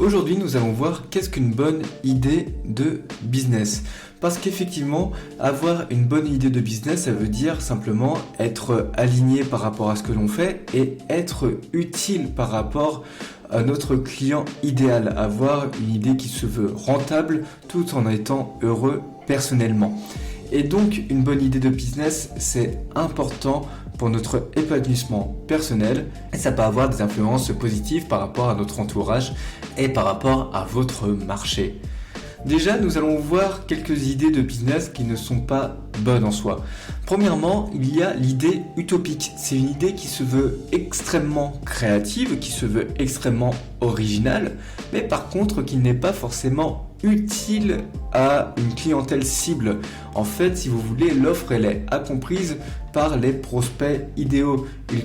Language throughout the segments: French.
Aujourd'hui, nous allons voir qu'est-ce qu'une bonne idée de business. Parce qu'effectivement, avoir une bonne idée de business, ça veut dire simplement être aligné par rapport à ce que l'on fait et être utile par rapport à notre client idéal. Avoir une idée qui se veut rentable tout en étant heureux personnellement. Et donc, une bonne idée de business, c'est important pour notre épanouissement personnel et ça peut avoir des influences positives par rapport à notre entourage et par rapport à votre marché. Déjà, nous allons voir quelques idées de business qui ne sont pas bonnes en soi. Premièrement, il y a l'idée utopique. C'est une idée qui se veut extrêmement créative, qui se veut extrêmement originale, mais par contre qui n'est pas forcément utile à une clientèle cible. En fait, si vous voulez, l'offre elle est incomprise par les prospects idéaux. Ils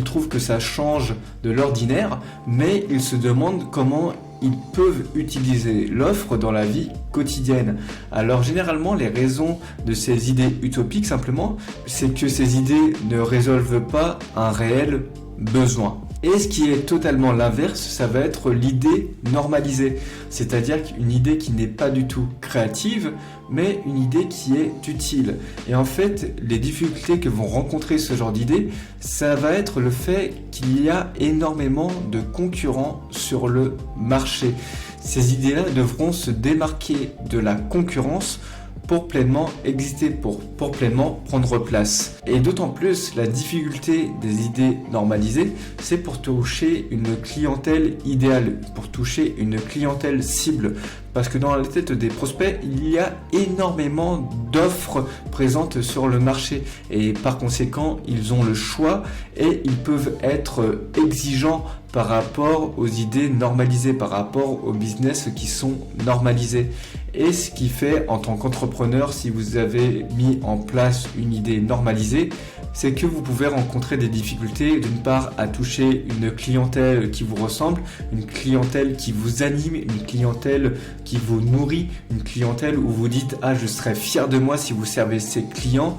trouvent que ça change de l'ordinaire, mais ils se demandent comment ils peuvent utiliser l'offre dans la vie quotidienne. Alors généralement, les raisons de ces idées utopiques, simplement, c'est que ces idées ne résolvent pas un réel besoin. Et ce qui est totalement l'inverse, ça va être l'idée normalisée. C'est-à-dire qu'une idée qui n'est pas du tout créative, mais une idée qui est utile. Et en fait, les difficultés que vont rencontrer ce genre d'idée, ça va être le fait qu'il y a énormément de concurrents sur le marché. Ces idées-là devront se démarquer de la concurrence pour pleinement exister, pour pleinement prendre place. Et d'autant plus, la difficulté des idées normalisées, c'est pour toucher une clientèle idéale, pour toucher une clientèle cible. Parce que dans la tête des prospects, il y a énormément d'offres présentes sur le marché. Et par conséquent, ils ont le choix et ils peuvent être exigeants par rapport aux idées normalisées, par rapport aux business qui sont normalisés. Et ce qui fait, en tant qu'entrepreneur, si vous avez mis en place une idée normalisée, c'est que vous pouvez rencontrer des difficultés, d'une part à toucher une clientèle qui vous ressemble, une clientèle qui vous anime, une clientèle qui vous nourrit, une clientèle où vous dites « Ah, je serais fier de moi si vous servez ces clients ».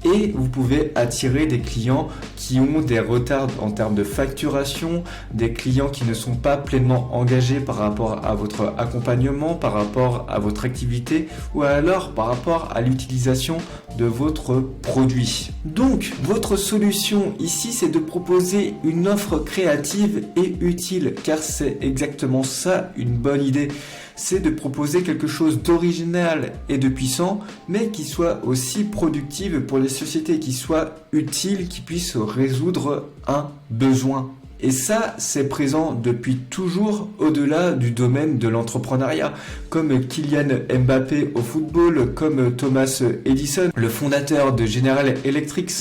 Et vous pouvez attirer des clients qui ont des retards en termes de facturation, des clients qui ne sont pas pleinement engagés par rapport à votre accompagnement, par rapport à votre activité ou alors par rapport à l'utilisation de votre produit. Donc, votre solution ici, c'est de proposer une offre créative et utile, car c'est exactement ça une bonne idée. C'est de proposer quelque chose d'original et de puissant, mais qui soit aussi productive pour les sociétés, qui soit utile, qui puisse résoudre un besoin. Et ça, c'est présent depuis toujours au-delà du domaine de l'entrepreneuriat, comme Kylian Mbappé au football, comme Thomas Edison, le fondateur de General Electric,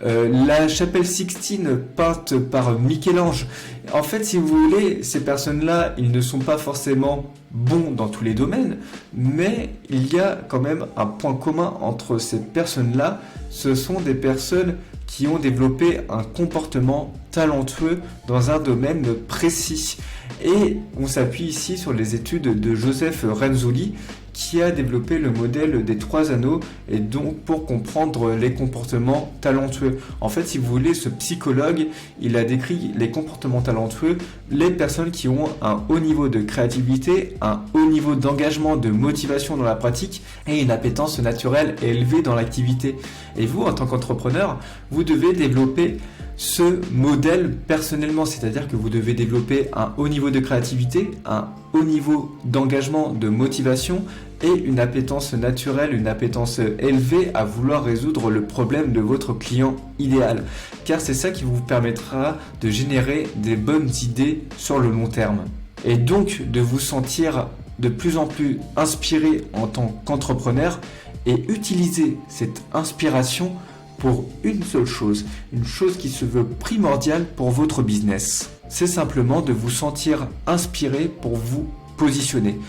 la chapelle Sixtine peinte par Michel-Ange. En fait, si vous voulez, ces personnes-là, ils ne sont pas forcément bons dans tous les domaines, mais il y a quand même un point commun entre ces personnes-là. Ce sont des personnes qui ont développé un comportement talentueux dans un domaine précis. Et on s'appuie ici sur les études de Joseph Renzulli, qui a développé le modèle des 3 anneaux et donc pour comprendre les comportements talentueux. En fait, si vous voulez, ce psychologue, il a décrit les comportements talentueux, les personnes qui ont un haut niveau de créativité, un haut niveau d'engagement, de motivation dans la pratique et une appétence naturelle élevée dans l'activité. Et vous, en tant qu'entrepreneur, vous devez développer ce modèle personnellement, c'est-à-dire que vous devez développer un haut niveau de créativité, un haut niveau d'engagement, de motivation et une appétence naturelle, une appétence élevée à vouloir résoudre le problème de votre client idéal. Car c'est ça qui vous permettra de générer des bonnes idées sur le long terme. Et donc de vous sentir de plus en plus inspiré en tant qu'entrepreneur et utiliser cette inspiration pour une seule chose, une chose qui se veut primordiale pour votre business. C'est simplement de vous sentir inspiré pour vous positionner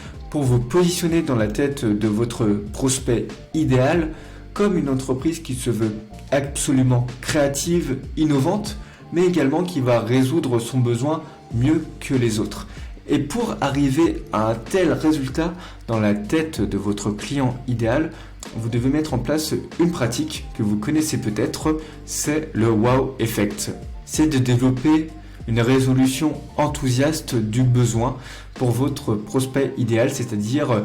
dans la tête de votre prospect idéal comme une entreprise qui se veut absolument créative, innovante, mais également qui va résoudre son besoin mieux que les autres. Et pour arriver à un tel résultat dans la tête de votre client idéal, vous devez mettre en place une pratique que vous connaissez peut-être, c'est le wow effect. C'est de développer une résolution enthousiaste du besoin pour votre prospect idéal, c'est-à-dire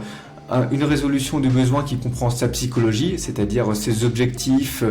une résolution du besoin qui comprend sa psychologie, c'est-à-dire ses objectifs,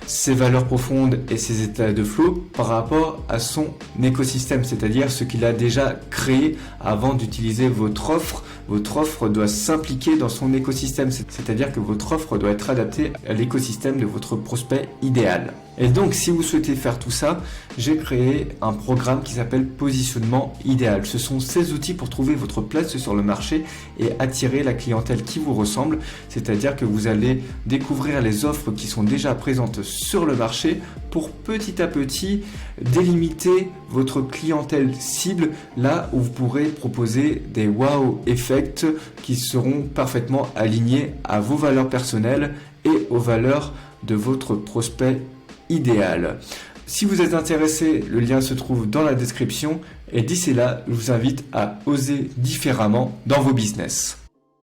ses valeurs profondes et ses états de flow par rapport à son écosystème, c'est-à-dire ce qu'il a déjà créé avant d'utiliser votre offre. Votre offre doit s'impliquer dans son écosystème, c'est-à-dire que votre offre doit être adaptée à l'écosystème de votre prospect idéal. Et donc, si vous souhaitez faire tout ça, j'ai créé un programme qui s'appelle Positionnement Idéal. Ce sont ces outils pour trouver votre place sur le marché et attirer la clientèle qui vous ressemble. C'est-à-dire que vous allez découvrir les offres qui sont déjà présentes sur le marché pour petit à petit délimiter votre clientèle cible, là où vous pourrez proposer des wow effects qui seront parfaitement alignés à vos valeurs personnelles et aux valeurs de votre prospect idéal. Si vous êtes intéressé, le lien se trouve dans la description et d'ici là, je vous invite à oser différemment dans vos business.